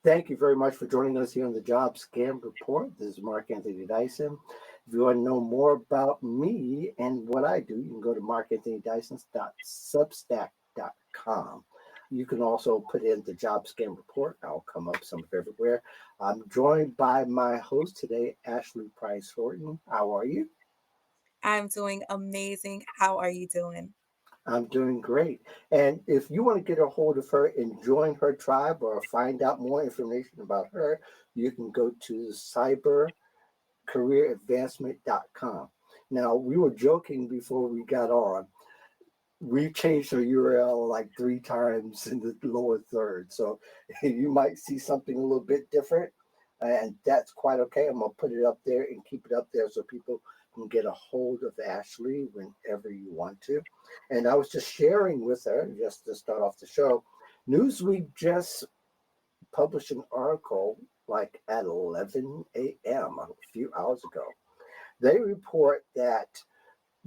Thank you very much for joining us here on the Job Scam Report. This is Mark Anthony Dyson. If you want to know more about me and what I do, you can go to markanthonydyson.substack.com. You can also put in the Job Scam Report. I'll come up some everywhere. I'm joined by my host today, Ashley Price Horton. How are you? I'm doing amazing. How are you doing? I'm doing great. And if you want to get a hold of her and join her tribe or find out more information about her, you can go to cybercareeradvancement.com. Now, we were joking before we got on. We changed our URL like 3 times in the lower third. So you might see something a little bit different, and that's quite okay. I'm going to put it up there and keep it up there so people can get a hold of Ashley whenever you want to. And I was just sharing with her, just to start off the show, Newsweek just published an article like at 11 a.m. a few hours ago. They report that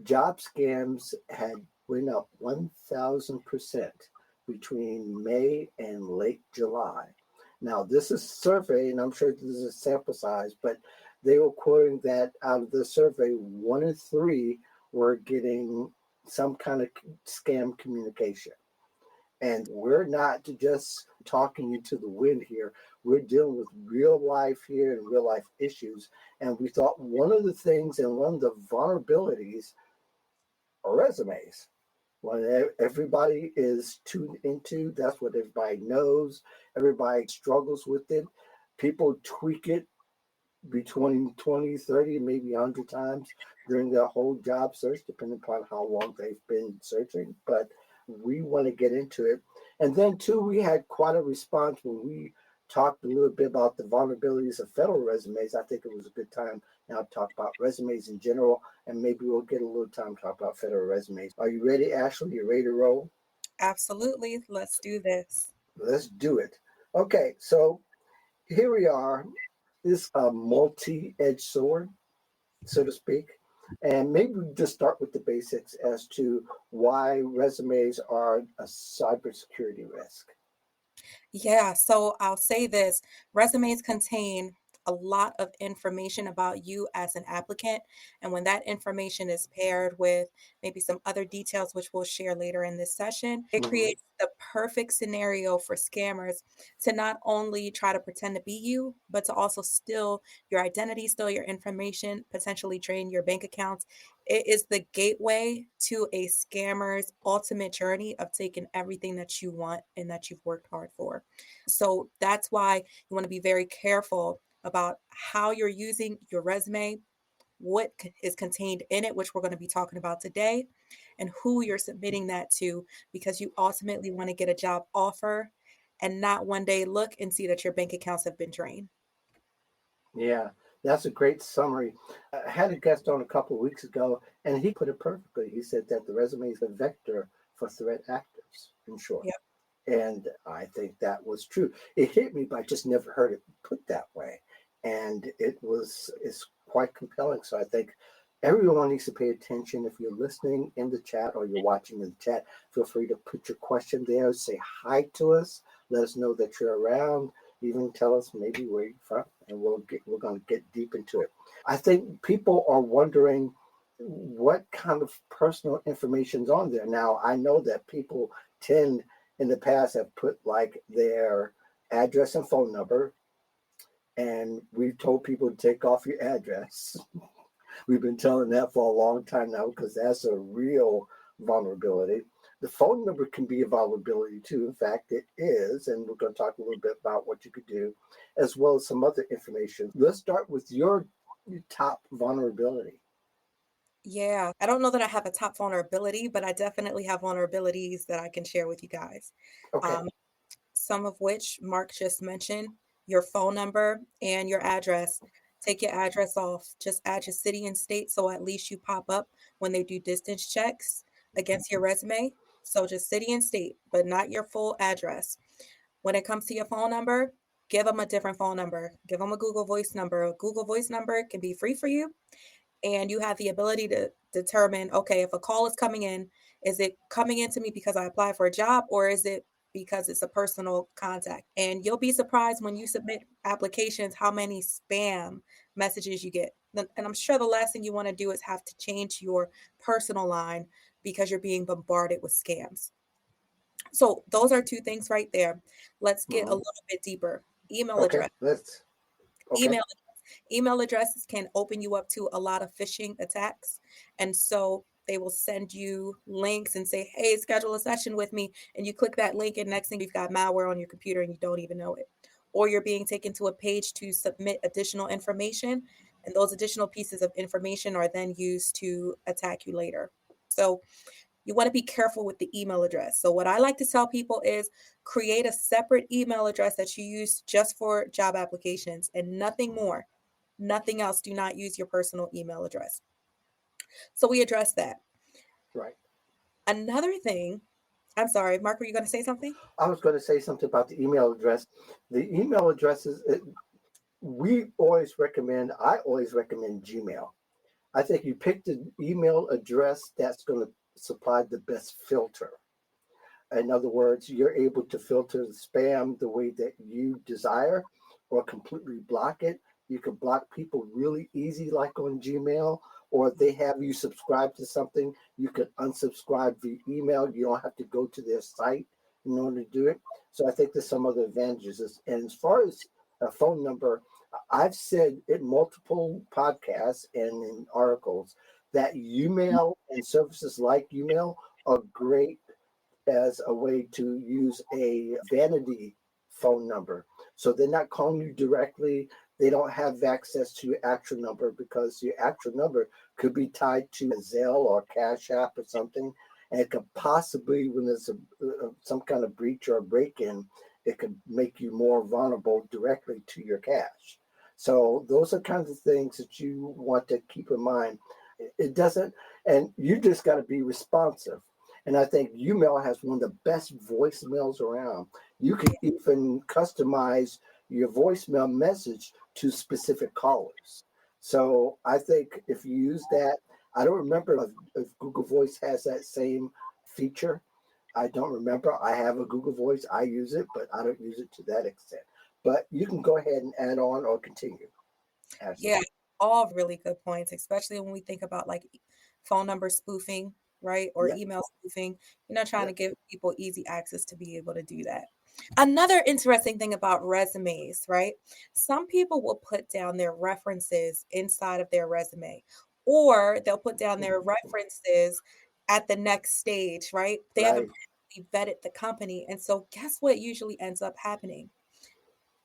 job scams had went up 1,000% between May and late July. Now, this is a survey, and I'm sure this is a sample size, but they were quoting that out of the survey, 1 in 3 were getting some kind of scam communication. And we're not just talking into the wind here. We're dealing with real life here and real life issues. And we thought one of the things and one of the vulnerabilities are resumes. What everybody is tuned into, that's what everybody knows. Everybody struggles with it. People tweak it between 20, 30, maybe 100 times during their whole job search, depending upon how long they've been searching. But we want to get into it. And then, too, we had quite a response when we talked a little bit about the vulnerabilities of federal resumes. I think it was a good time now to talk about resumes in general, and maybe we'll get a little time to talk about federal resumes. Are you ready, Ashley? You ready to roll? Absolutely. Let's do this. Let's do it. Okay, so here we are. This multi-edged sword, so to speak. And maybe we just start with the basics as to why resumes are a cybersecurity risk. Yeah, so I'll say this resumes contain a lot of information about you as an applicant. And when that information is paired with maybe some other details, which we'll share later in this session, it Hmm. creates the perfect scenario for scammers to not only try to pretend to be you, but to also steal your identity, steal your information, potentially drain your bank accounts. It is the gateway to a scammer's ultimate journey of taking everything that you want and that you've worked hard for. So that's why you want to be very careful about how you're using your resume, what is contained in it, which we're going to be talking about today, and who you're submitting that to, because you ultimately want to get a job offer and not one day look and see that your bank accounts have been drained. Yeah, that's a great summary. I had a guest on a couple of weeks ago, and he put it perfectly. He said that the resume is a vector for threat actors, in short. Yep. And I think that was true. It hit me, but I just never heard it put that way. And it's quite compelling. So I think everyone needs to pay attention. If you're listening in the chat or you're watching in the chat, feel free to put your question there. Say hi to us. Let us know that you're around. Even tell us maybe where you're from, and we're going to get deep into it. I think people are wondering what kind of personal information's on there. Now, I know that people tend in the past have put like their address and phone number, and we've told people to take off your address. We've been telling that for a long time now because that's a real vulnerability. The phone number can be a vulnerability too. In fact, it is, and we're going to talk a little bit about what you could do, as well as some other information. Let's start with your top vulnerability. Yeah, I don't know that I have a top vulnerability, but I definitely have vulnerabilities that I can share with you guys. Okay. Um, some of which Mark just mentioned, your phone number and your address. Take your address off. Just add your city and state so at least you pop up when they do distance checks against your resume. So just city and state, but not your full address. When it comes to your phone number, give them a different phone number. Give them a Google Voice number. A Google Voice number can be free for you, and you have the ability to determine, okay, if a call is coming in, is it coming in to me because I applied for a job, or is it because it's a personal contact. And you'll be surprised when you submit applications how many spam messages you get. And I'm sure the last thing you want to do is have to change your personal line because you're being bombarded with scams. So those are two things right there. Let's get a Hmm. little bit deeper. Email Okay, address. let's. Okay, Email email addresses can open you up to a lot of phishing attacks. And so they will send you links and say, hey, schedule a session with me. And you click that link, and next thing you've got malware on your computer and you don't even know it. Or you're being taken to a page to submit additional information. And those additional pieces of information are then used to attack you later. So you want to be careful with the email address. So, what I like to tell people is create a separate email address that you use just for job applications and nothing more. Nothing else. Do not use your personal email address. So, we address that. right. Another thing, I'm sorry, Mark, were you going to say something? I was going to say something about the email address. The email addresses, I always recommend Gmail. I think you pick the email address that's going to supply the best filter. In other words, you're able to filter the spam the way that you desire or completely block it. You can block people really easy, like on Gmail, or if they have you subscribe to something, you can unsubscribe via email. You don't have to go to their site in order to do it. So I think there's some other advantages. And as far as a phone number, I've said in multiple podcasts and in articles that Umail and services like Umail are great as a way to use a vanity phone number. So they're not calling you directly. They don't have access to your actual number because your actual number could be tied to a Zelle or Cash App or something. And it could possibly, when there's some kind of breach or break in, it could make you more vulnerable directly to your cash. So those are kinds of things that you want to keep in mind. It doesn't, and you just got to be responsive. And I think Umail has one of the best voicemails around. You can even customize your voicemail message to specific callers. So I think if you use that, I don't remember if Google Voice has that same feature. I don't remember. I have a Google Voice. I use it, but I don't use it to that extent. But you can go ahead and add on or continue, Ashley. Yeah, all really good points, especially when we think about like phone number spoofing, right? Or Yeah, email spoofing. You're not trying yeah. to give people easy access to be able to do that. Another interesting thing about resumes, right? Some people will put down their references inside of their resume, or they'll put down their references at the next stage, right? They haven't Right. properly vetted the company. And so, guess what usually ends up happening?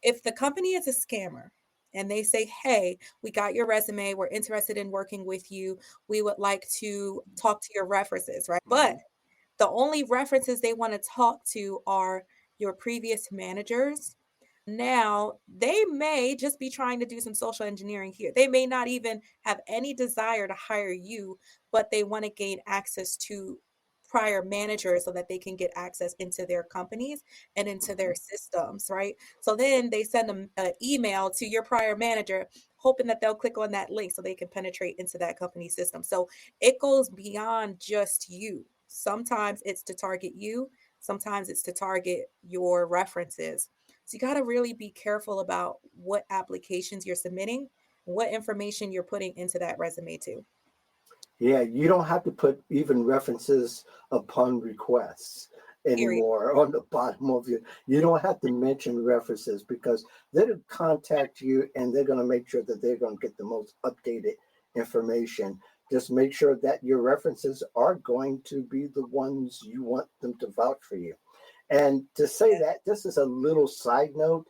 If the company is a scammer and they say, hey, we got your resume, we're interested in working with you, we would like to talk to your references, right? But Hmm. the only references they want to talk to are your previous managers. Now, they may just be trying to do some social engineering here. They may not even have any desire to hire you, but they want to gain access to prior managers so that they can get access into their companies and into Hmm. their systems, right? So then they send them an email to your prior manager, hoping that they'll click on that link so they can penetrate into that company system. So it goes beyond just you. Sometimes it's to target you, sometimes it's to target your references. So you got to really be careful about what applications you're submitting, what information you're putting into that resume too. Yeah, you don't have to put even references upon requests Period. anymore on the bottom of your. You don't have to mention references because they'll contact you and they're going to make sure that they're going to get the most updated information. Just make sure that your references are going to be the ones you want them to vouch for you. And to say Yeah. that, just as a little side note,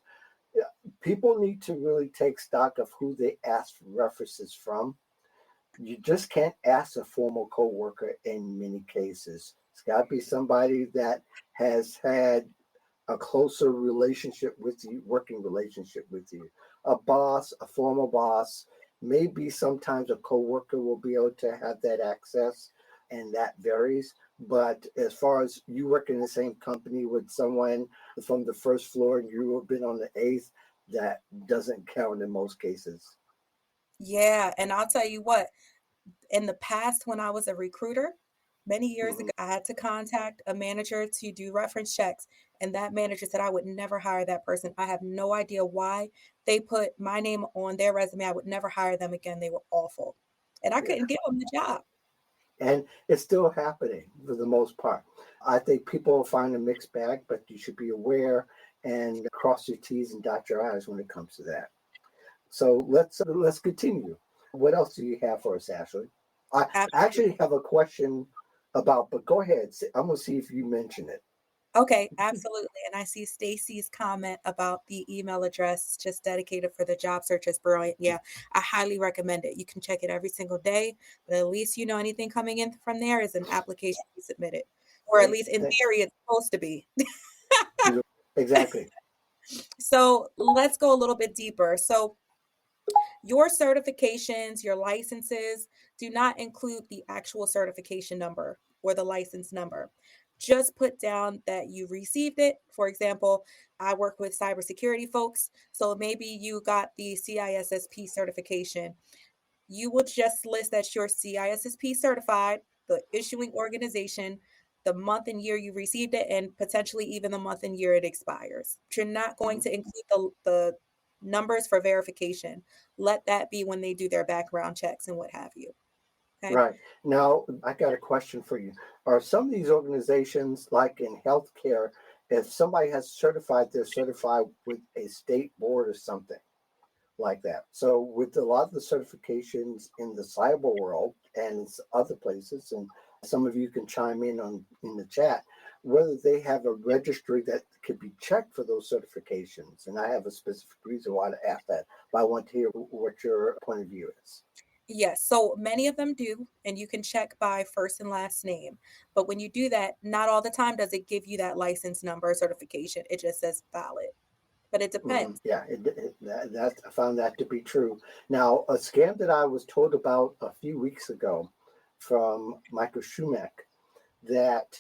yeah, people need to really take stock of who they ask for references from. You just can't ask a former coworker in many cases. It's got to be somebody that has had a closer relationship with you, working relationship with you. A boss, a former boss, maybe sometimes a coworker will be able to have that access, and that varies. But as far as you work in the same company with someone from the first floor and you have been on the eighth, that doesn't count in most cases. Yeah. And I'll tell you what, in the past, when I was a recruiter, many years Hmm. ago, I had to contact a manager to do reference checks. And that manager said, I would never hire that person. I have no idea why they put my name on their resume. I would never hire them again. They were awful. And I Yeah. couldn't give them the job. And it's still happening for the most part. I think people find a mixed bag, but you should be aware and cross your T's and dot your I's when it comes to that. So let's continue. What else do you have for us, Ashley? I Absolutely. actually have a question about, but go ahead. I'm gonna see if you mention it. Okay, absolutely. And I see Stacy's comment about the email address just dedicated for the job search is brilliant. Yeah, I highly recommend it. You can check it every single day, but at least you know anything coming in from there is an application you submitted. Or at Hey, least in theory, it's supposed to be. exactly. So let's go a little bit deeper. So your certifications, your licenses do not include the actual certification number or the license number. Just put down that you received it. For example, I work with cybersecurity folks. So maybe you got the CISSP certification. You will just list that you're CISSP certified, the issuing organization, the month and year you received it, and potentially even the month and year it expires. But you're not going Mhm. to include the numbers for verification. Let that be when they do their background checks and what have you. Okay. Right. Now, I got a question for you. Are some of these organizations, like in healthcare, if somebody has certified, they're certified with a state board or something like that? So, with a lot of the certifications in the cyber world and other places, and some of you can chime in on in the chat, whether they have a registry that could be checked for those certifications. And I have a specific reason why to ask that, but I want to hear what your point of view is. Yes, so many of them do, and you can check by first and last name. But when you do that, not all the time does it give you that license number or certification. It just says valid, but it depends. Yeah, that I found that to be true. Now, a scam that I was told about a few weeks ago from Michael Schumack, that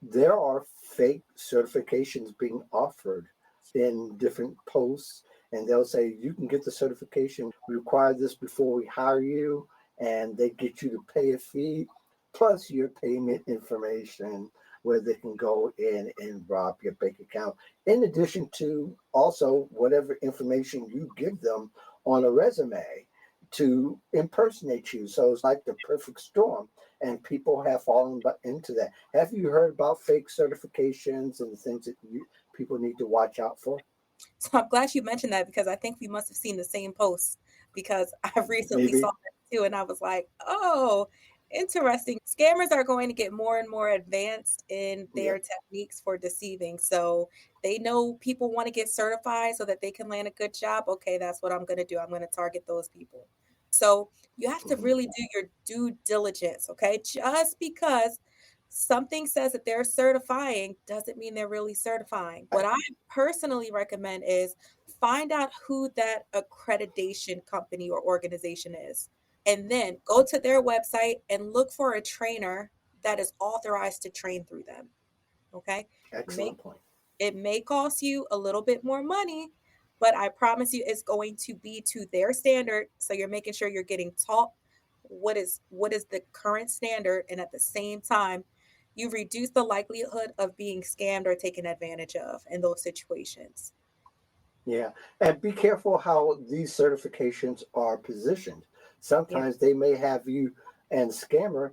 there are fake certifications being offered in different posts, and they'll say you can get the certification. We require this before we hire you, and they get you to pay a fee plus your payment information, where they can go in and rob your bank account. In addition to also whatever information you give them on a resume to impersonate you. So it's like the perfect storm, and people have fallen into that. Have you heard about fake certifications and the things that people need to watch out for? So I'm glad you mentioned that because I think we must have seen the same post because I recently saw Maybe. that too, and I was like, oh, interesting. Scammers are going to get more and more advanced in their Yep. techniques for deceiving. So they know people want to get certified so that they can land a good job. Okay, that's what I'm going to do. I'm going to target those people. So you have to Hmm. really do your due diligence, okay? Just because something says that they're certifying doesn't mean they're really certifying. What Right. I personally recommend is find out who that accreditation company or organization is, and then go to their website and look for a trainer that is authorized to train through them. Okay. Make Excellent point. it may cost you a little bit more money, but I promise you it's going to be to their standard. So you're making sure you're getting taught what is the current standard, and at the same time, you reduce the likelihood of being scammed or taken advantage of in those situations. Yeah. And be careful how these certifications are positioned. Yeah. Sometimes they may have you and scammer,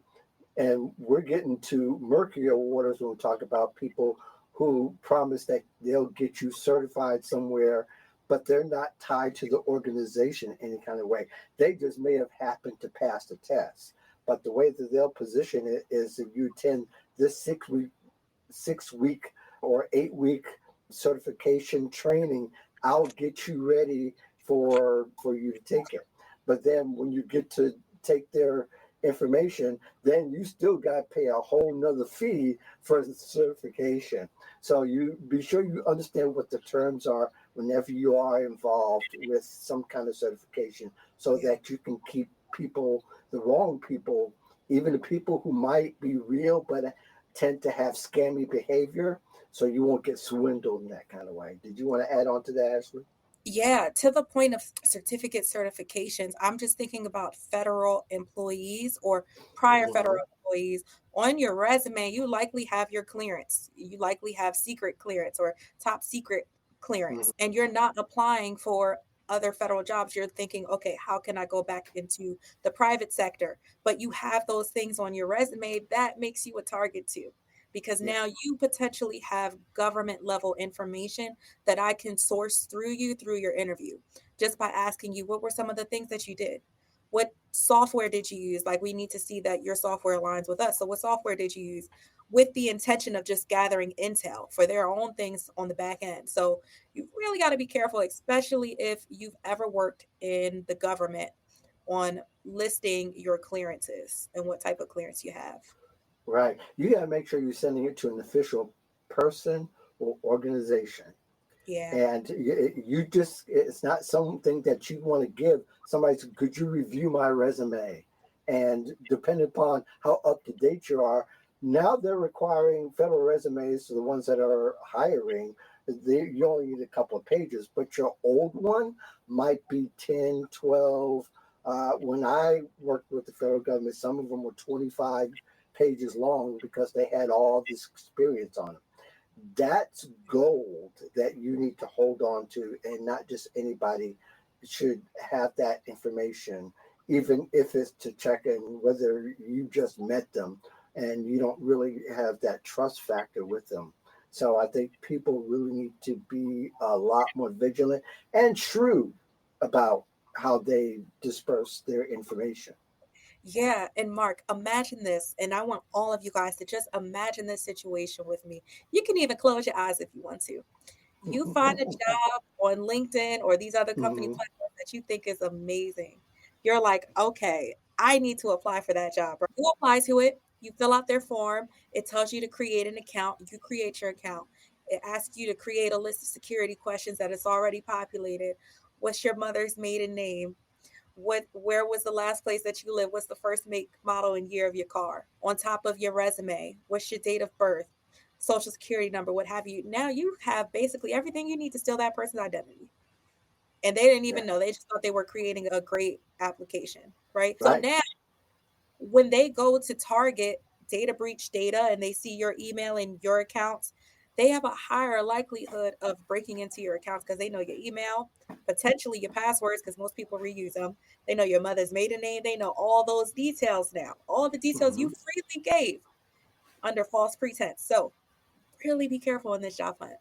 and we're getting to murkier waters when we talk about people who promise that they'll get you certified somewhere, but they're not tied to the organization in any kind of way. They just may have happened to pass the test. But the way that they'll position it is if you attend this 6 week or 8 week certification training, I'll get you ready for you to take it. But then when you get to take their information, then you still got to pay a whole nother fee for the certification. So you be sure you understand what the terms are whenever you are involved with some kind of certification, so Yeah. that you can keep people, the wrong people, even the people who might be real but tend to have scammy behavior, so you won't get swindled in that kind of way. Did you want to add on to that, Ashley? Yeah, to the point of certificate certifications, I'm just thinking about federal employees or prior federal Hmm. employees, on your resume, you likely have your clearance. You likely have secret clearance or top secret Mhm. clearance, and you're not applying for other federal jobs. You're thinking, okay, how can I go back into the private sector? But you have those things on your resume that makes you a target too, because Yeah. now you potentially have government level information that I can source through you through your interview just by asking you what were some of the things that you did. What software did you use? Like, we need to see that your software aligns with us. So, what software did you use with the intention of just gathering intel for their own things on the back end? So, you really got to be careful, especially if you've ever worked in the government, on listing your clearances and what type of clearance you have. Right. You got to make sure you're sending it to an official person or organization. Yeah. And you just, it's not something that you want to give somebody. Could you review my resume? And depending upon how up to date you are, now they're requiring federal resumes to the ones that are hiring. You only need a couple of pages, but your old one might be 10, 12. When I worked with the federal government, some of them were 25 pages long because they had all this experience on them. That's gold that you need to hold on to, and not just anybody should have that information, even if it's to check in whether you just met them and you don't really have that trust factor with them. So I think people really need to be a lot more vigilant and shrewd about how they disperse their information. Yeah, and Mark, imagine this, and I want all of you guys to just imagine this situation with me. You can even close your eyes if you want to. You find a job on LinkedIn or these other company Mhm. platforms that you think is amazing. You're like, okay, I need to apply for that job. Right? You apply to it, you fill out their form, it tells you to create an account, you create your account. It asks you to create a list of security questions that is already populated. What's your mother's maiden name? Where was the last place that you lived? What's the first make, model, and year of your car? On top of your resume, what's your date of birth, social security number, what have you? Now you have basically everything you need to steal that person's identity. And they didn't Yeah. even know. They just thought they were creating a great application, right? So Right. now when they go to target data breach data and they see your email and your accounts, they have a higher likelihood of breaking into your accounts because they know your email, potentially your passwords, because most people reuse them. They know your mother's maiden name. They know all those details now, all the details you Mhm. freely gave under false pretense. So really be careful in this job hunt.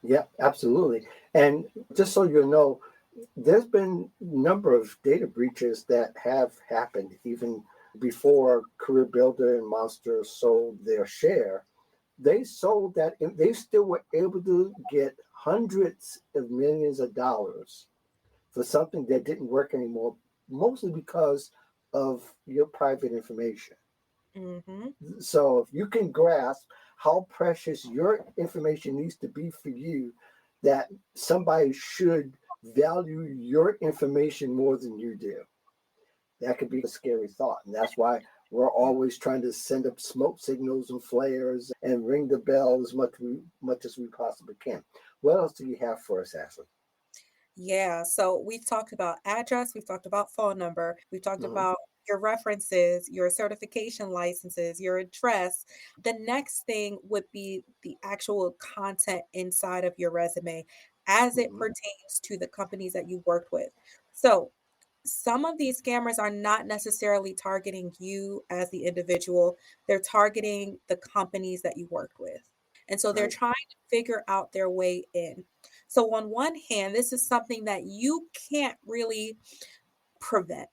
Yeah, absolutely. And just so you know, there's been a number of data breaches that have happened even before Career Builder and Monster sold their share. They sold that, and they still were able to get hundreds of millions of dollars for something that didn't work anymore, mostly because of your private information. Hmm. So if you can grasp how precious your information needs to be for you, that somebody should value your information more than you do. That could be a scary thought. And that's why we're always trying to send up smoke signals and flares and ring the bell as much as we possibly can. What else do you have for us, Ashley? Yeah, so we've talked about address, we've talked about phone number, we've talked Hmm. about your references, your certification licenses, your address. The next thing would be the actual content inside of your resume as it Hmm. pertains to the companies that you worked with. So, some of these scammers are not necessarily targeting you as the individual, they're targeting the companies that you worked with. And so they're Right. trying to figure out their way in. So, on one hand, this is something that you can't really prevent,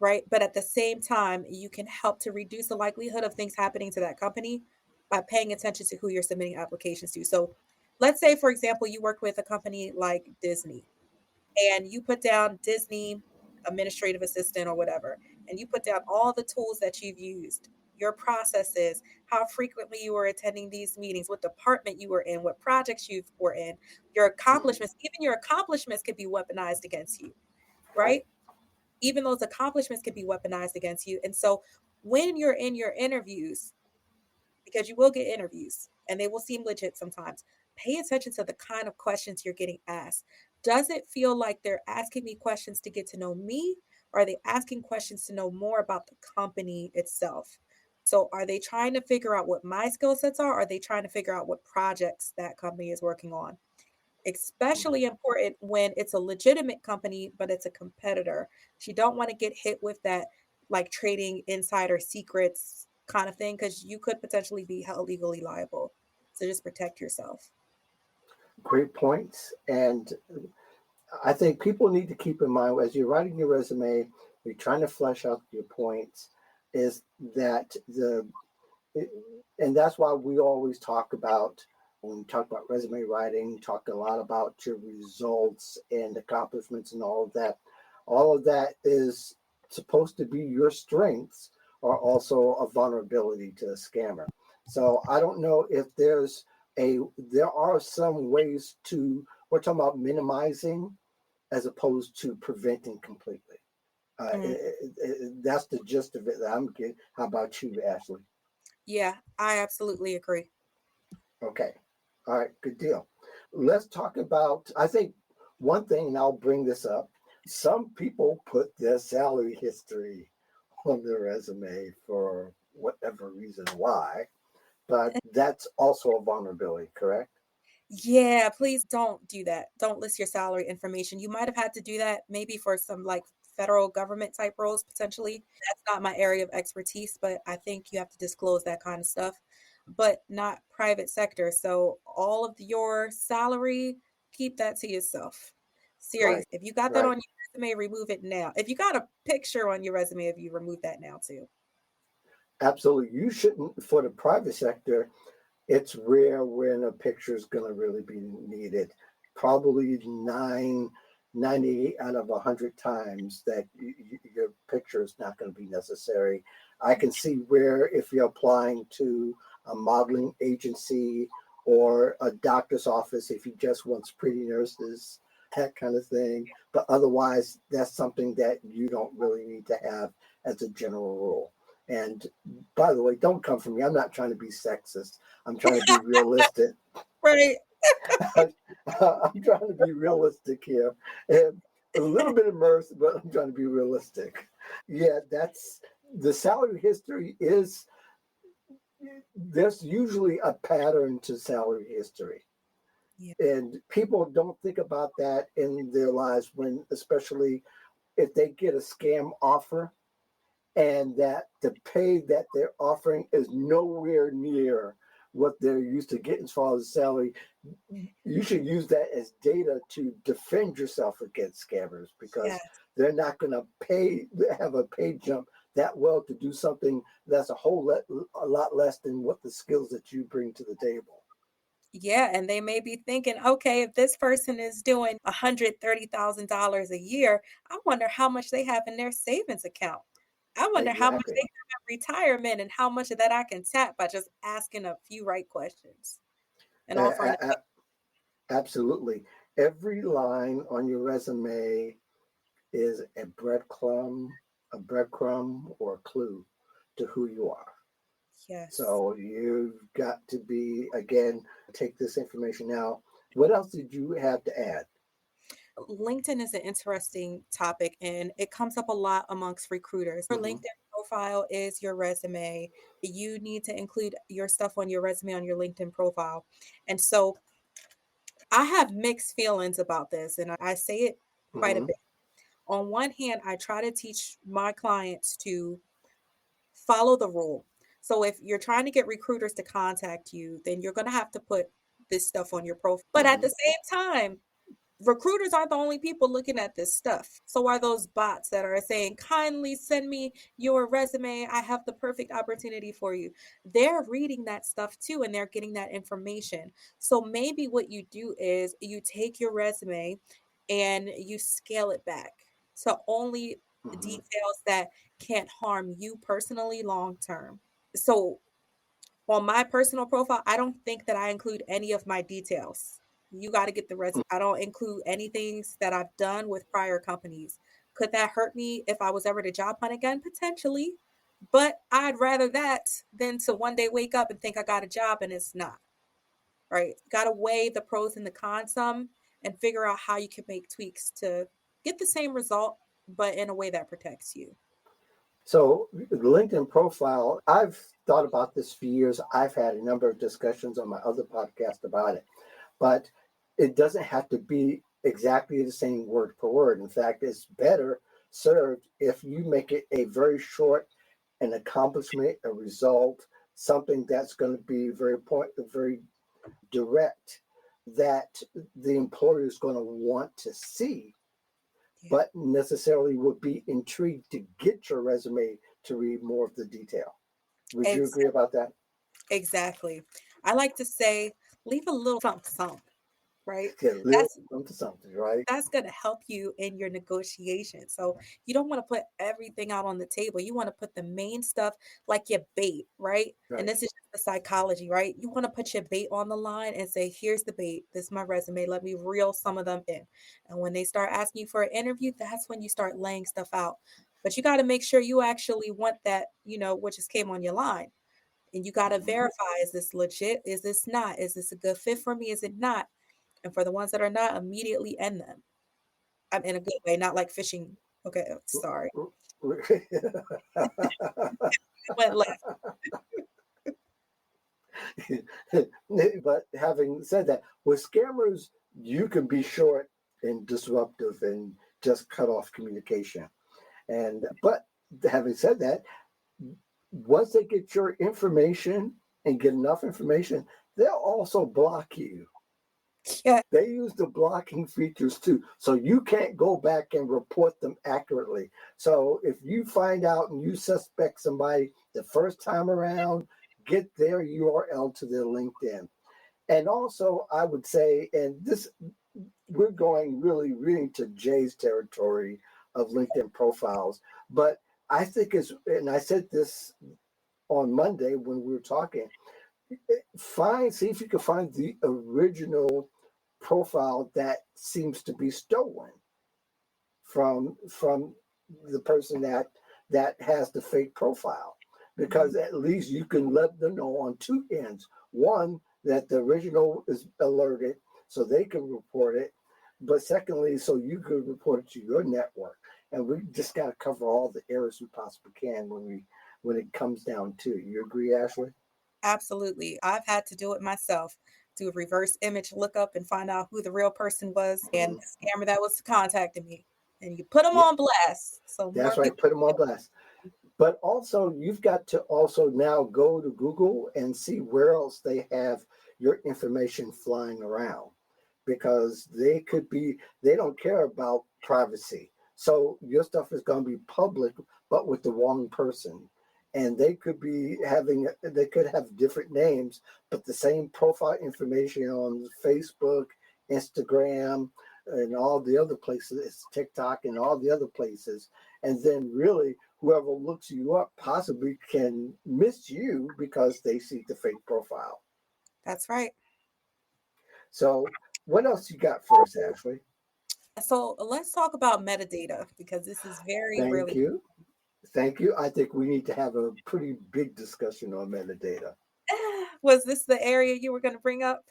right? But at the same time, you can help to reduce the likelihood of things happening to that company by paying attention to who you're submitting applications to. So, let's say, for example, you work with a company like Disney and you put down Disney administrative assistant or whatever, and you put down all the tools that you've used, your processes, how frequently you were attending these meetings, what department you were in, what projects you were in, your Hmm. accomplishments, even your accomplishments could be weaponized against you, Right. right? Even those accomplishments could be weaponized against you. And so when you're in your interviews, because you will get interviews and they will seem legit sometimes. Pay attention to the kind of questions you're getting asked. Does it feel like they're asking me questions to get to know me? Are they asking questions to know more about the company itself? So are they trying to figure out what my skill sets are? Or are they trying to figure out what projects that company is working on? Mhm. Especially important when it's a legitimate company, but it's a competitor. You don't want to get hit with that like trading insider secrets kind of thing because you could potentially be held legally liable. So just protect yourself. Great points. And I think people need to keep in mind as you're writing your resume, you're trying to flesh out your points, is that and that's why we always talk about when we talk about resume writing, talk a lot about your results and accomplishments and all of that. All of that is supposed to be your strengths are also a vulnerability to a scammer. So I don't know if there are some ways to, we're talking about minimizing as opposed to preventing completely. Mm, That's the gist of it that I'm getting. How about you, Ashley? yeah, I absolutely agree. Okay. All right. Good deal. Let's talk about, I think one thing, and I'll bring this up. Some people put their salary history on their resume for whatever reason why, but that's also a vulnerability, correct? Yeah, please don't do that. Don't list your salary information. You might have had to do that maybe for some like federal government type roles potentially. That's not my area of expertise, but I think you have to disclose that kind of stuff, but not private sector. So all of your salary, keep that to yourself. Serious. Right. If you got that on Right. your resume, remove it now. If you got a picture on your resume, if you remove that now too. Absolutely. You shouldn't, for the private sector, it's rare when a picture is going to really be needed. Probably 98 out of 100 times that your picture is not going to be necessary. I can see where if you're applying to a modeling agency or a doctor's office, if he just wants pretty nurses, that kind of thing. But otherwise, that's something that you don't really need to have as a general rule. And by the way, don't come for me. I'm not trying to be sexist. I'm trying to be realistic. Right. I'm trying to be realistic here. And a little bit of mirth, but I'm trying to be realistic. Yeah, that's the salary history is there's usually a pattern to salary history. Yeah. And people don't think about that in their lives when, especially if they get a scam offer and that the pay that they're offering is nowhere near what they're used to getting as far as salary. You should use that as data to defend yourself against scammers Yeah. because they're not going to have a pay jump that well to do something that's a lot less than what the skills that you bring to the table. Yeah, and they may be thinking, okay, if this person is doing $130,000 a year, I wonder how much they have in their savings account. I wonder how much they Exactly. have in retirement and how much of that I can tap by just asking a few right questions and offering. A- a- Absolutely. Every line on your resume is a breadcrumb or a clue to who you are. Yes. So you've got to be, again, take this information now. What else did you have to add? LinkedIn is an interesting topic and it comes up a lot amongst recruiters. Your Hmm. LinkedIn profile is your resume. You need to include your stuff on your resume on your LinkedIn profile. And so I have mixed feelings about this, and I say it quite a Hmm. bit. On one hand, I try to teach my clients to follow the rule. So if you're trying to get recruiters to contact you, then you're going to have to put this stuff on your profile. But at the Hmm. same time, recruiters aren't the only people looking at this stuff. So are those bots that are saying, kindly send me your resume. I have the perfect opportunity for you. They're reading that stuff too, and they're getting that information. So maybe what you do is you take your resume and you scale it back to only Hmm. details that can't harm you personally long term. So on my personal profile, I don't think that I include any of my details. You got to get the resume. I don't include anything that I've done with prior companies. Could that hurt me if I was ever to job hunt again? Potentially. But I'd rather that than to one day wake up and think I got a job and it's not. Right? Got to weigh the pros and the cons some and figure out how you can make tweaks to get the same result. but in a way that protects you. So the LinkedIn profile, I've thought about this for years. I've had a number of discussions on my other podcast about it, but it doesn't have to be exactly the same word per word. In fact, it's better served if you make it a very short, an accomplishment, a result, something that's going to be very direct, that the employer is going to want to see, Yeah. but necessarily would be intrigued to get your resume to read more of the detail. Would you Ex- agree about that? exactly. I like to say, leave a little something, something, right? Yeah, little That's something, something, right? that's going to help you in your negotiation. So you don't want to put everything out on the table. You want to put the main stuff like your bait, right? And Right. this is just the psychology, right? You want to put your bait on the line and say, here's the bait. This is my resume. Let me reel some of them in. And when they start asking you for an interview, that's when you start laying stuff out. But you got to make sure you actually want that, what just came on your line. And you got to Mhm. verify, is this legit? Is this not? Is this a good fit for me? Is it not? And for the ones that are not, immediately end them. I'm in a good way, not like fishing. Okay, sorry. It went left. But having said that, with scammers, you can be short and disruptive and just cut off communication. And but having said that, once they get your information and get enough information, they'll also block you. Yeah, They use the blocking features too. So you can't go back and report them accurately. So if you find out and you suspect somebody the first time around, get their URL to their LinkedIn. And also, I would say, and this, we're going really to Jay's territory of LinkedIn profiles, but I think it's, and I said this on Monday when we were talking, see if you can find the original profile that seems to be stolen from the person that has the fake profile, mhm, because at least you can let them know on two ends: one, that the original is alerted so they can report it, but secondly, so you could report it to your network. And we just got to cover all the areas we possibly can when it comes down to it. You agree, Ashley? absolutely. I've had to do it myself, do a reverse image lookup and find out who the real person was and Mhm. the scammer that was contacting me. And you put them Yeah, on blast so more that's right. people Put them can on get. blast. But also, you've got to also now go to Google and see where else they have your information flying around, because they don't care about privacy. So your stuff is going to be public, but with the wrong person. And they could have different names, but the same profile information on Facebook, Instagram, and all the other places, TikTok and all the other places. And then really, whoever looks you up possibly can miss you because they see the fake profile. That's right. So, what else you got for us, Ashley? So let's talk about metadata because this is very, Thank really. you. Thank you. I think we need to have a pretty big discussion on metadata. Was this the area you were going to bring up?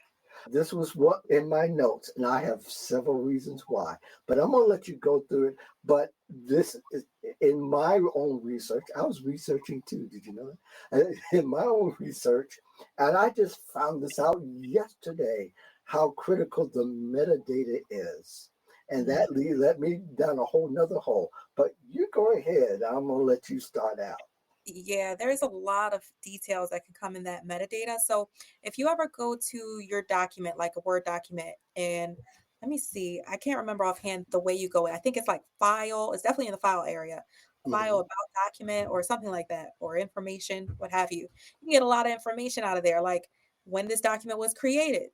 This was what in my notes, and I have several reasons why, but I'm going to let you go through it. But this is in my own research. I was researching too. Did you know that? In my own research, and I just found this out yesterday how critical the metadata is. And Mhm. that led me down a whole nother hole. But you go ahead. I'm going to let you start out. Yeah, there's a lot of details that can come in that metadata. So if you ever go to your document, like a Word document, and let me see, I can't remember offhand the way you go in. I think it's like file, it's definitely in the file area, file Mhm. about document or something like that, or information, what have you. You can get a lot of information out of there, like when this document was created.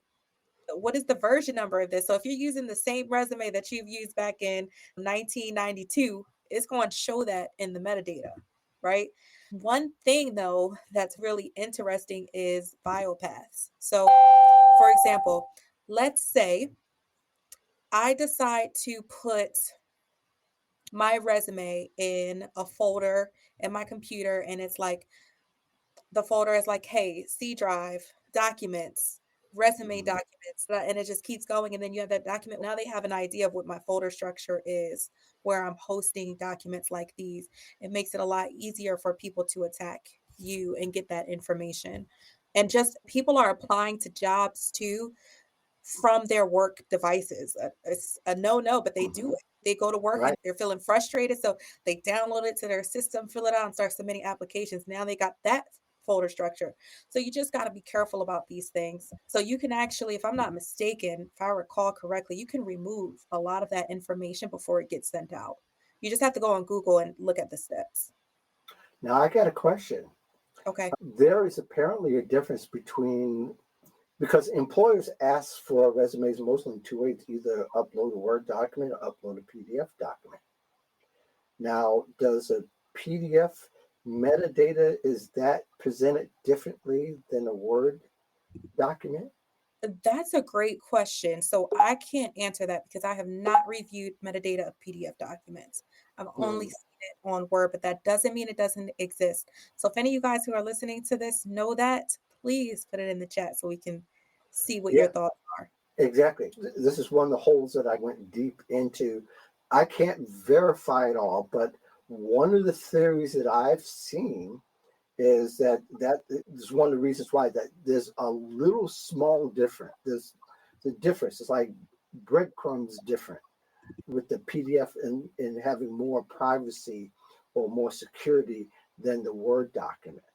What is the version number of this? So if you're using the same resume that you've used back in 1992, it's going to show that in the metadata, right? One thing though that's really interesting is biopaths. So, for example, let's say I decide to put my resume in a folder in my computer, and it's like the folder is like, hey, C drive, documents, resume Mhm. documents, and it just keeps going, and then you have that document. Now they have an idea of what my folder structure is, where I'm hosting documents like these. It makes it a lot easier for people to attack you and get that information. And just people are applying to jobs too from their work devices. It's a no-no, but they do Mhm. it. They go to work and Right. they're feeling frustrated, so they download it to their system, fill it out, and start submitting applications. Now they got that folder structure. So you just got to be careful about these things. So you can actually, if I'm not mistaken, if I recall correctly, you can remove a lot of that information before it gets sent out. You just have to go on Google and look at the steps. Now I got a question. Okay. There is apparently a difference between because employers ask for resumes mostly in two ways: either upload a Word document or upload a PDF document. Now, does a PDF metadata is that presented differently than a Word document? That's a great question. So I can't answer that because I have not reviewed metadata of PDF documents. I've only Hmm. seen it on Word, but that doesn't mean it doesn't exist. So if any of you guys who are listening to this know that, please put it in the chat so we can see what your Yeah, thoughts are. exactly. This is one of the holes that I went deep into. I can't verify it all, but one of the theories that I've seen is that is one of the reasons why that there's a little small difference. There's the difference. It's like breadcrumbs different with the PDF and having more privacy or more security than the Word document.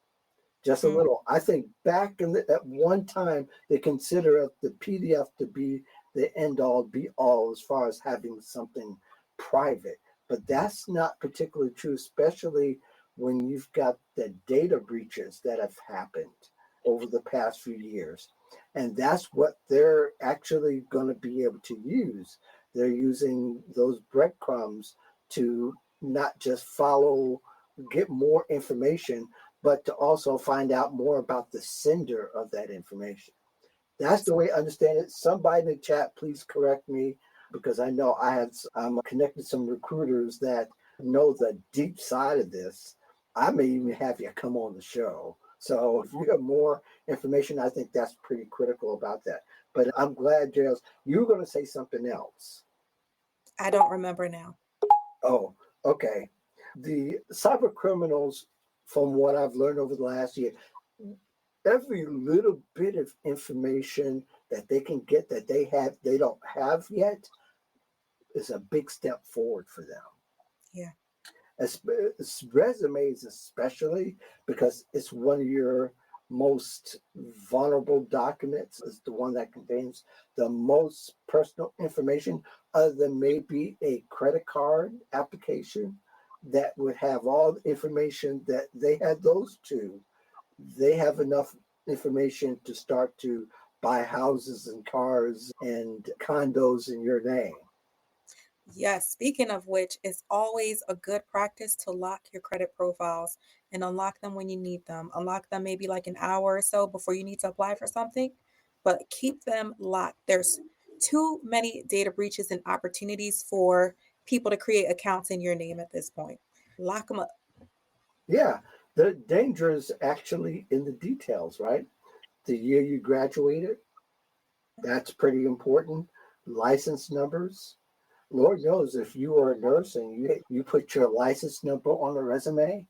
Just a Mm, little. I think back at one time they consider the PDF to be the end all be all as far as having something private, but that's not particularly true, especially when you've got the data breaches that have happened over the past few years. And that's what they're actually going to be able to use. They're using those breadcrumbs to not just follow, get more information, but to also find out more about the sender of that information. That's the way I understand it. Somebody in the chat, please correct me because I know I'm connected to some recruiters that know the deep side of this. I may even have you come on the show. So if you have more information, I think that's pretty critical about that. But I'm glad, Jails, you were going to say something else. I don't remember now. Oh, okay. The cyber criminals, from what I've learned over the last year, every little bit of information that they can get that they don't have yet is a big step forward for them. Yeah. As resumes, especially because it's one of your most vulnerable documents, is the one that contains the most personal information, other than maybe a credit card application that would have all the information that they had. Those two, they have enough information to start to buy houses and cars and condos in your name. Yes, speaking of which, it's always a good practice to lock your credit profiles and unlock them when you need them. Unlock them maybe like an hour or so before you need to apply for something, but keep them locked. There's too many data breaches and opportunities for people to create accounts in your name at this point. Lock them up. Yeah, the danger is actually in the details, right? The year you graduated, that's pretty important. License numbers. Lord knows if you are a nurse and you put your license number on a resume,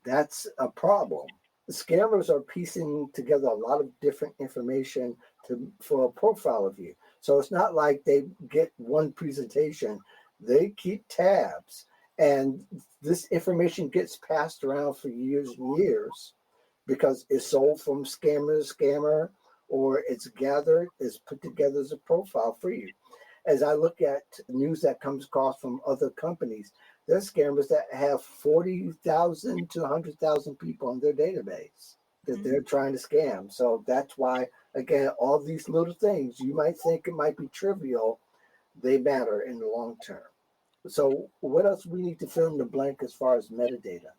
that's a problem. The scammers are piecing together a lot of different information for a profile of you. So it's not like they get one presentation, they keep tabs. And this information gets passed around for years and years because it's sold from scammer to scammer, or it's gathered, it's put together as a profile for you. As I look at news that comes across from other companies, there's scammers that have 40,000 to 100,000 people on their database that they're Mhm. trying to scam. So that's why, again, all these little things you might think it might be trivial, they matter in the long term. So, what else we need to fill in the blank as far as metadata?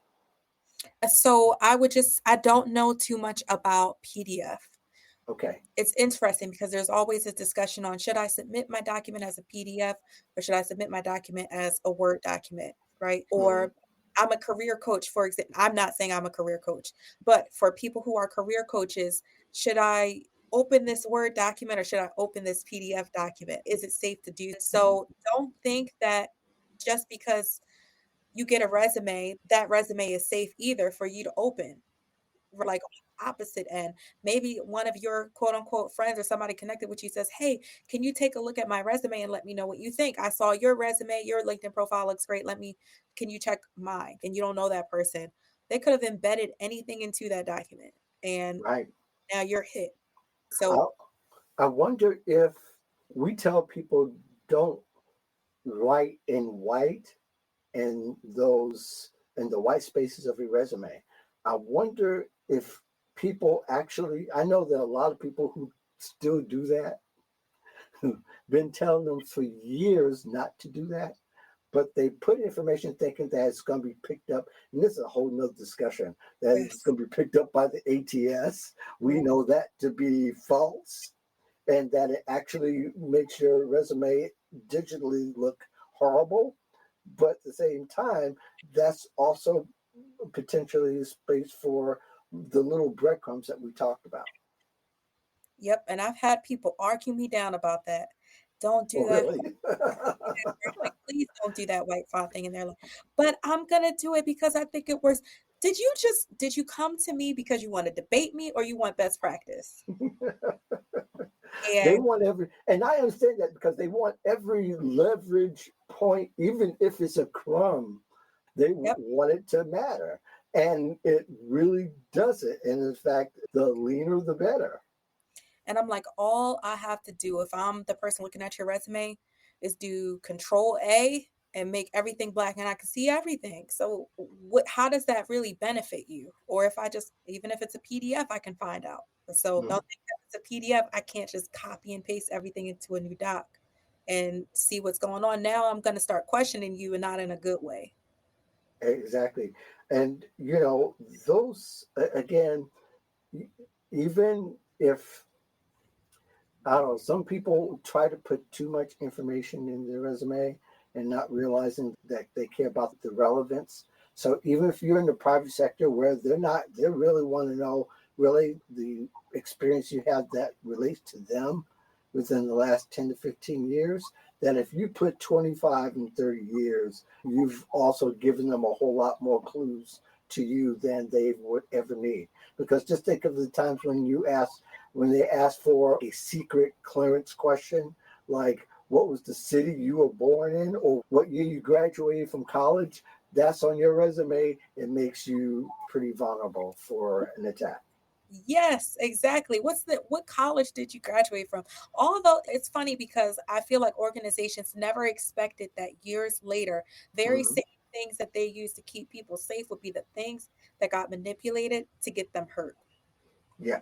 So I don't know too much about PDF. Okay. It's interesting because there's always a discussion on should I submit my document as a PDF or should I submit my document as a Word document, right? Mhm. Or I'm a career coach, for example. I'm not saying I'm a career coach, but for people who are career coaches, should I open this Word document or should I open this PDF document? Is it safe to do? So don't think that just because you get a resume, that resume is safe either for you to open. Like on the opposite end, maybe one of your quote unquote friends or somebody connected with you says, "Hey, can you take a look at my resume and let me know what you think? I saw your resume, your LinkedIn profile looks great. Can you check mine?" And you don't know that person. They could have embedded anything into that document and Right. now you're hit. So, I, I wonder if we tell people don't write in white in those in the white spaces of your resume. I wonder if people actually, I know there are a lot of people who still do that, who've been telling them for years not to do that, but they put information thinking that it's going to be picked up. And this is a whole nother discussion that it's yes. going to be picked up by the ATS. We Mhm. know that to be false, and that it actually makes your resume digitally look horrible. But at the same time, that's also potentially a space for the little breadcrumbs that we talked about. Yep, and I've had people argue me down about that. Don't Oh, do that. really? Like, please don't do that white font thing. And they're like, but I'm gonna do it because I think it works. Did you come to me because you want to debate me or you want best practice? They And want every, and I understand that because they want every leverage point, even if it's a crumb, they yep. want it to matter. And it really doesn't. And in fact, the leaner, the better. And I'm like, all I have to do if I'm the person looking at your resume is do control A and make everything black and I can see everything. So how does that really benefit you? Or if I just, even if it's a PDF, I can find out. So Mhm. don't think that it's a PDF. I can't just copy and paste everything into a new doc and see what's going on. Now I'm going to start questioning you and not in a good way. Exactly. And, those, again, even if I don't know. Some people try to put too much information in their resume and not realizing that they care about the relevance. So even if you're in the private sector where they're not, they really want to know really the experience you have that relates to them within the last 10 to 15 years, that if you put 25 and 30 years, you've also given them a whole lot more clues to you than they would ever need. Because just think of the times when they ask for a secret clearance question, like what was the city you were born in or what year you graduated from college, that's on your resume. It makes you pretty vulnerable for an attack. Yes, exactly. What college did you graduate from? Although it's funny because I feel like organizations never expected that years later, very Mm-hmm. same things that they use to keep people safe would be the things that got manipulated to get them hurt. Yeah,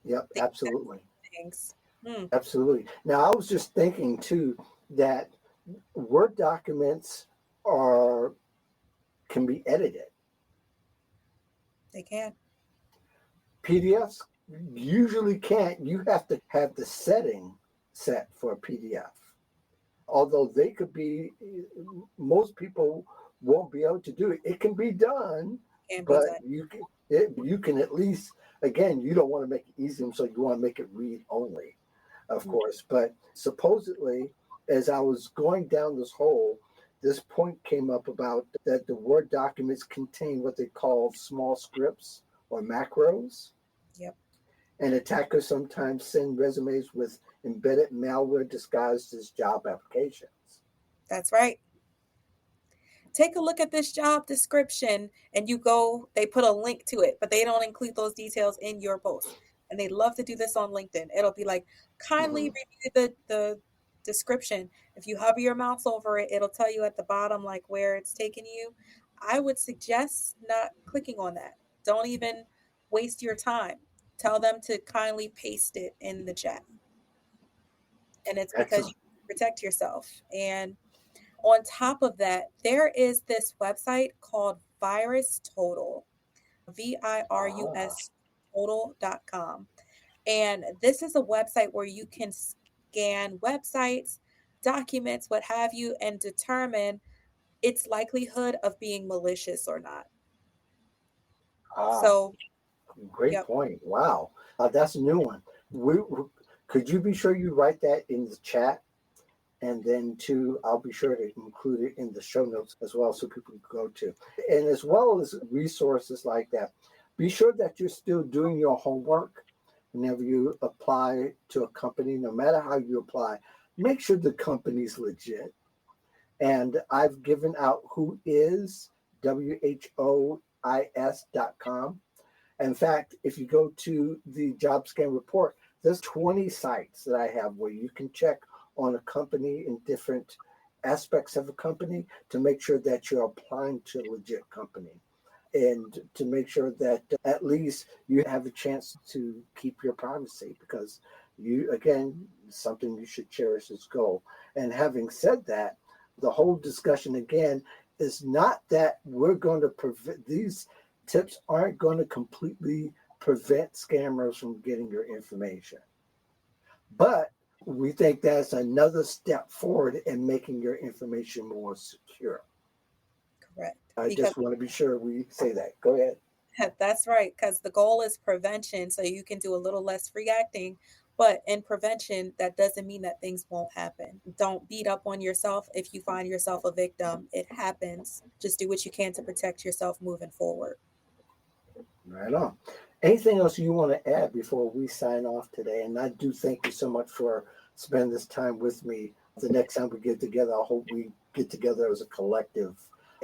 yep, The exact absolutely. same things. Hmm, Absolutely. Now, I was just thinking too that Word documents are can be edited. they can. PDFs usually can't. You have to have the setting set for a PDF. Although they could be, most people won't be able to do it. It can be done, Can be but done. you can at least, again, you don't want to make it easy, so you want to make it read only, of Mm, course. But supposedly, as I was going down this hole, this point came up about that the Word documents contain what they call small scripts or macros, yep, and attackers sometimes send resumes with embedded malware disguised as job applications. that's right. Take a look at this job description and you go, they put a link to it, but they don't include those details in your post. And they love to do this on LinkedIn. It'll be like, kindly Mm-hmm. review the description. If you hover your mouse over it, it'll tell you at the bottom like where it's taking you. I would suggest not clicking on that. Don't even waste your time. Tell them to kindly paste it in the chat. And it's because you Excellent. protect yourself. And on top of that, there is this website called Virus Total, Ah, VIRUS total.com. And this is a website where you can scan websites, documents, what have you, and determine its likelihood of being malicious or not. ah, So, great yep, point. Wow. That's a new one. Could you be sure you write that in the chat? And then two, I'll be sure to include it in the show notes as well so people can go to. And as well as resources like that, be sure that you're still doing your homework whenever you apply to a company, no matter how you apply, make sure the company's legit. And I've given out whois.com. In fact, if you go to the job scan report, there's 20 sites that I have where you can check on a company in different aspects of a company to make sure that you're applying to a legit company and to make sure that at least you have a chance to keep your privacy because you, again, something you should cherish as goal. And having said that, the whole discussion again is not that we're going to prevent these tips aren't going to completely prevent scammers from getting your information. But we think that's another step forward in making your information more secure. Correct. I Because just want to be sure we say that. Go ahead. that's right, because the goal is prevention, so you can do a little less reacting. But in prevention, that doesn't mean that things won't happen. Don't beat up on yourself if you find yourself a victim. It happens. Just do what you can to protect yourself moving forward. Right on. Anything else you want to add before we sign off today? And I do thank you so much for spending this time with me. The next time we get together, I hope we get together as a collective.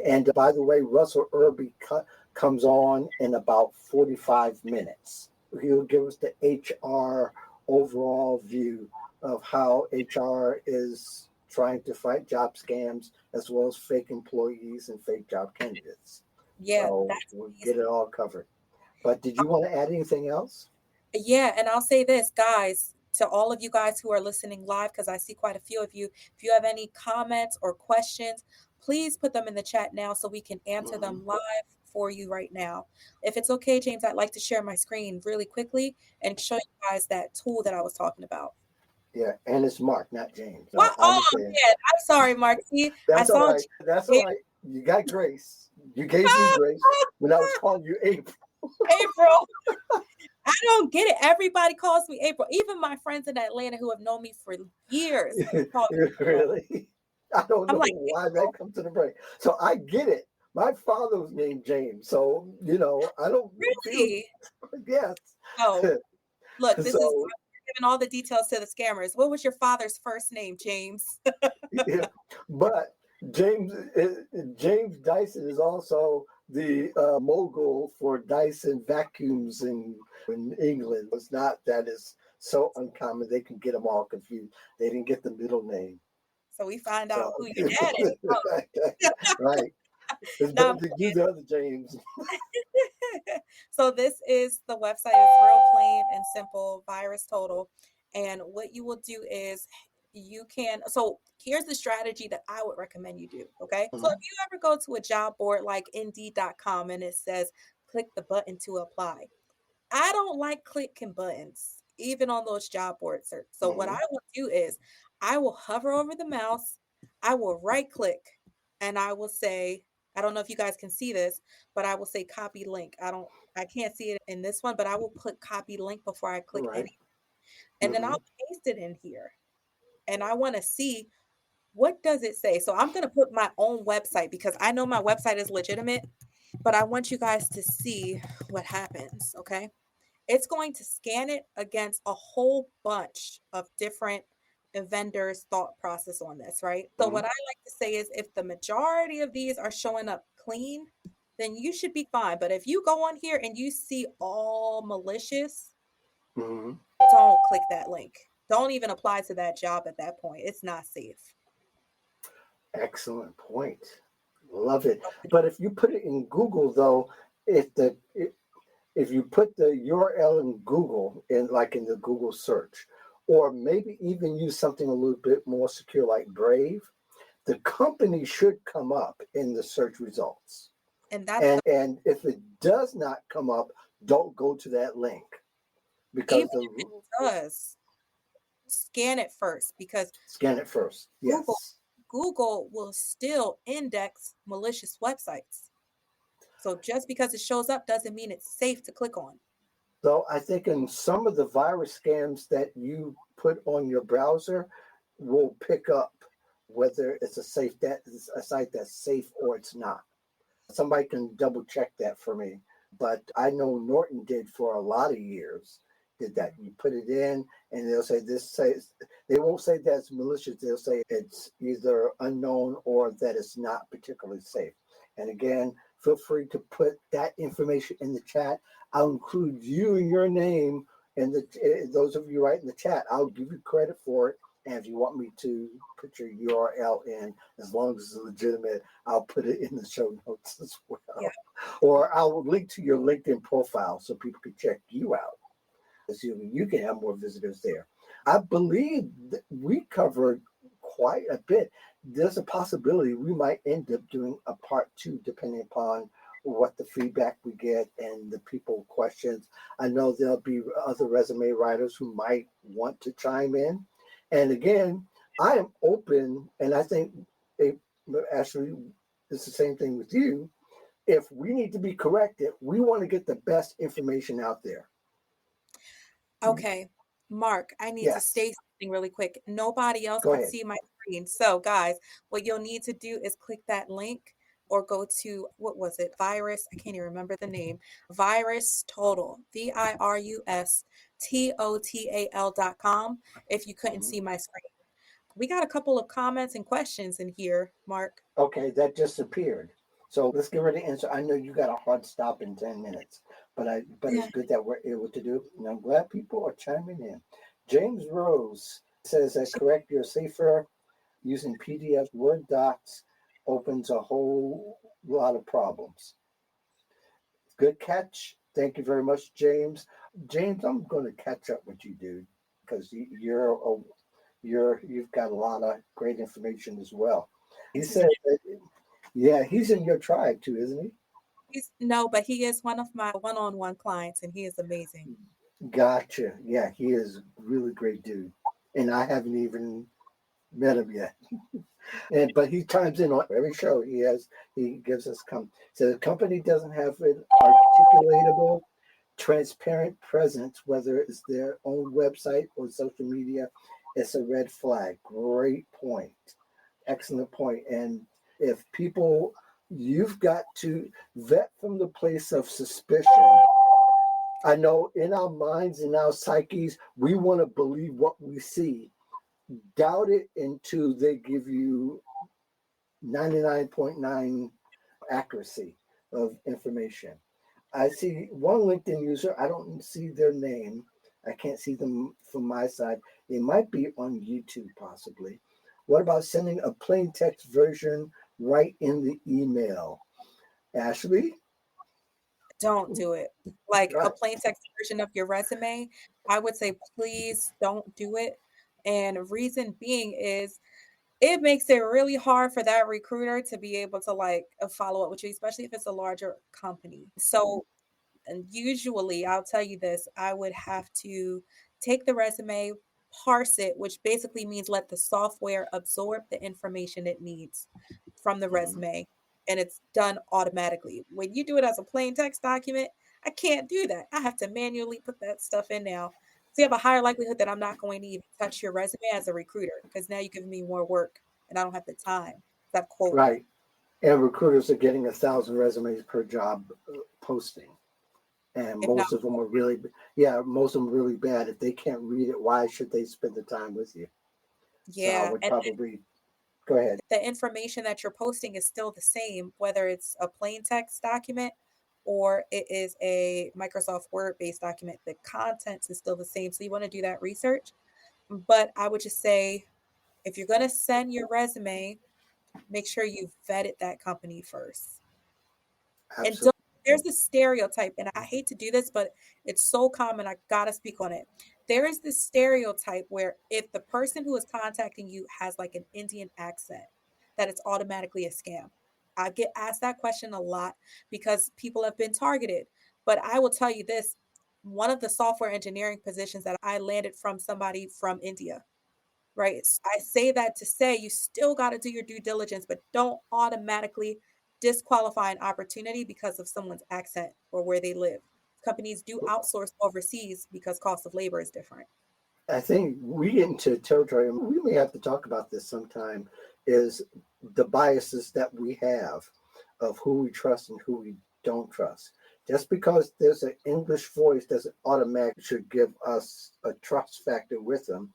And by the way, Russell Irby comes on in about 45 minutes. He'll give us the HR overall view of how HR is trying to fight job scams as well as fake employees and fake job candidates. Yeah, So that's we'll get amazing. it all covered. But did you want to add anything else? Yeah, and I'll say this, guys, to all of you guys who are listening live, because I see quite a few of you. If you have any comments or questions, please put them in the chat now so we can answer Mm-hmm. them live for you right now. If it's okay, James, I'd like to share my screen really quickly and show you guys that tool that I was talking about. Yeah, and it's Mark, not James. What? I Oh understand. man, I'm sorry, Mark. See, I That's all saw right. That's all James. right. You got grace. You gave me grace when I was calling you April. April. I don't get it. Everybody calls me April. Even my friends in Atlanta who have known me for years call me April. Really? I don't I'm know like, why that April, comes to the brain. So I get it. My father was named James. So, I don't feel, really? yes. Oh, look, this is So, I'm giving all the details to the scammers. What was your father's first name, James? yeah. But James Dyson is also the mogul for Dyson vacuums in England. It's not that is so uncommon. They can get them all confused. They didn't get the middle name. So we find So, out who your dad is. right. It's Now, better to do the other James. so this is the website. It's real plain and simple, Virus Total. And what you will do is you can, so here's the strategy that I would recommend you do. Okay. So if Mhm. you ever go to a job board like indeed.com and it says click the button to apply, I don't like clicking buttons, even on those job board search. So what I Mhm. will do is I will hover over the mouse, I will right click, and I will say, I don't know if you guys can see this, but I will say copy link. I can't see it in this one, but I will put copy link before I click Right. any, and then Mhm. I'll paste it in here. And I want to see what does it say. So I'm going to put my own website because I know my website is legitimate, but I want you guys to see what happens, okay? It's going to scan it against a whole bunch of different vendors' thought process on this, right? So what Mhm. I like to say is if the majority of these are showing up clean, then you should be fine. But if you go on here and you see all malicious, Mhm. don't click that link. Don't even apply to that job at that point. It's not safe. Excellent point. Love it. But if you put it in Google, though, if you put the URL in Google, in the Google search, or maybe even use something a little bit more secure like Brave, the company should come up in the search results. And that's the And if it does not come up, don't go to that link even because if it does, scan it first because scan it first. Google Yes. Google will still index malicious websites. So just because it shows up doesn't mean it's safe to click on. So I think in some of the virus scams that you put on your browser will pick up whether it's a site that's safe or it's not. Somebody can double check that for me. But I know Norton did for a lot of years. Did that? You put it in, and they'll say this says they won't say that's malicious. They'll say it's either unknown or that it's not particularly safe. And again, feel free to put that information in the chat. I'll include you and your name, and those of you right in the chat, I'll give you credit for it. And if you want me to put your URL in, as long as it's legitimate, I'll put it in the show notes as Yeah. well. Or I'll link to your LinkedIn profile so people can check you out. So you can have more visitors there. I believe that we covered quite a bit. There's a possibility we might end up doing a part two, depending upon what the feedback we get and the people questions. I know there'll be other resume writers who might want to chime in. And again, I am open, and I think it, actually it's the same thing with you. If we need to be corrected, we want to get the best information out there. Okay, Mark, I need to Yes, say something really quick. Nobody else go can ahead. see my screen. So, guys, what you'll need to do is click that link or go to what was it? Virus, I can't even remember the name. Virus Total, VirusTotal.com if you couldn't Mhm. see my screen. We got a couple of comments and questions in here, Mark. Okay, that just appeared. So let's get ready to answer. I know you got a hard stop in 10 minutes, but it's Yeah. good that we're able to do. And I'm glad people are chiming in. James Rose says that correct, you're safer using PDF Word docs opens a whole lot of problems. Good catch. Thank you very much, James. James, I'm going to catch up with you, dude, because you've got a lot of great information as well. He Thanks. said that, yeah, he's in your tribe too, isn't he? No, but he is one of my one-on-one clients and he is amazing. Gotcha. Yeah, he is a really great dude, and I haven't even met him yet. And but he chimes in on every show he has. He gives us so the company doesn't have an articulatable, transparent presence, whether it's their own website or social media. It's a red flag. Great point. Excellent point. And if people, you've got to vet from the place of suspicion. I know in our minds, in our psyches, we want to believe what we see. Doubt it until they give you 99.9 accuracy of information. I see one LinkedIn user, I don't see their name. I can't see them from my side. They might be on YouTube, possibly. What about sending a plain text version right in the email? Ashley? Don't do it. Like a Right. plain text version of your resume, I would say please don't do it. And reason being is it makes it really hard for that recruiter to be able to like follow up with you, especially if it's a larger company. So and usually, I'll tell you this, I would have to take the resume, parse it, which basically means let the software absorb the information it needs from the Mhm. resume. And it's done automatically. When you do it as a plain text document, I can't do that. I have to manually put that stuff in now. So you have a higher likelihood that I'm not going to even touch your resume as a recruiter because now you're giving me more work and I don't have the time. That quota. Right. And recruiters are getting 1,000 resumes per job posting. And If not, most of them are really, yeah, most of them are really bad. If they can't read it, why should they spend the time with you? So I yeah. would And probably go ahead. the information that you're posting is still the same, whether it's a plain text document or it is a Microsoft Word based document. The contents is still the same. So you want to do that research. But I would just say if you're going to send your resume, make sure you vetted that company first. And Absolutely. don't, there's this stereotype, and I hate to do this, but it's so common. I gotta speak on it. There is this stereotype where if the person who is contacting you has like an Indian accent, that it's automatically a scam. I get asked that question a lot because people have been targeted. But I will tell you this, one of the software engineering positions that I landed from somebody from India, right? I say that to say you still got to do your due diligence, but don't automatically disqualify an opportunity because of someone's accent or where they live. companies do outsource overseas because cost of labor is different. I think we get into territory, and we may have to talk about this sometime, is the biases that we have of who we trust and who we don't trust. Just because there's an English voice doesn't automatically should give us a trust factor with them.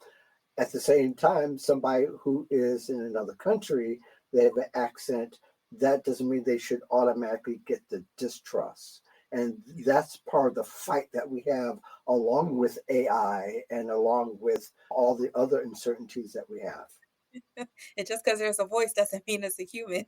At the same time, somebody who is in another country, they have an accent, that doesn't mean they should automatically get the distrust. And that's part of the fight that we have along with AI and along with all the other uncertainties that we have. And just because there's a voice doesn't mean it's a human.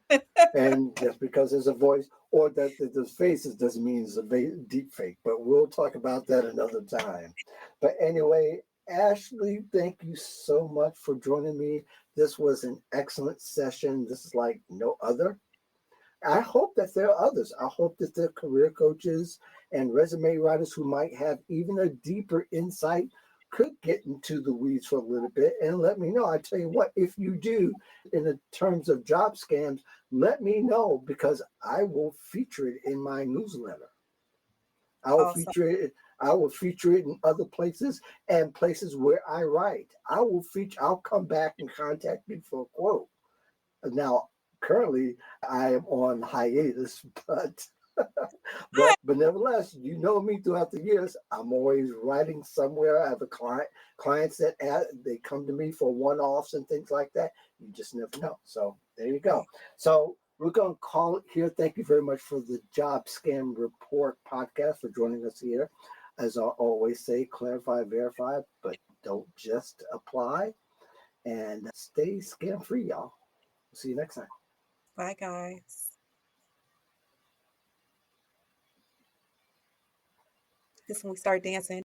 And just because there's a voice or that there's faces doesn't mean it's a deep fake. But we'll talk about that another time. But anyway, Ashley, thank you so much for joining me. This was an excellent session. This is like no other. I hope that there are others. I hope that there are career coaches and resume writers who might have even a deeper insight could get into the weeds for a little bit and let me know. I tell you what, if you do, in the terms of job scams, let me know because I will feature it in my newsletter. I will Awesome. feature it. I will feature it in other places and places where I write. I will feature. I'll come back and contact you for a quote. Now, currently, I am on hiatus, but nevertheless, you know me throughout the years. I'm always writing somewhere. I have a clients that they come to me for one-offs and things like that. You just never know. So there you go. Right. So we're going to call it here. Thank you very much for the Job Scam Report podcast for joining us here. As I always say, clarify, verify, but don't just apply. And stay scam free, y'all. See you next time. Bye, guys. This when we start dancing.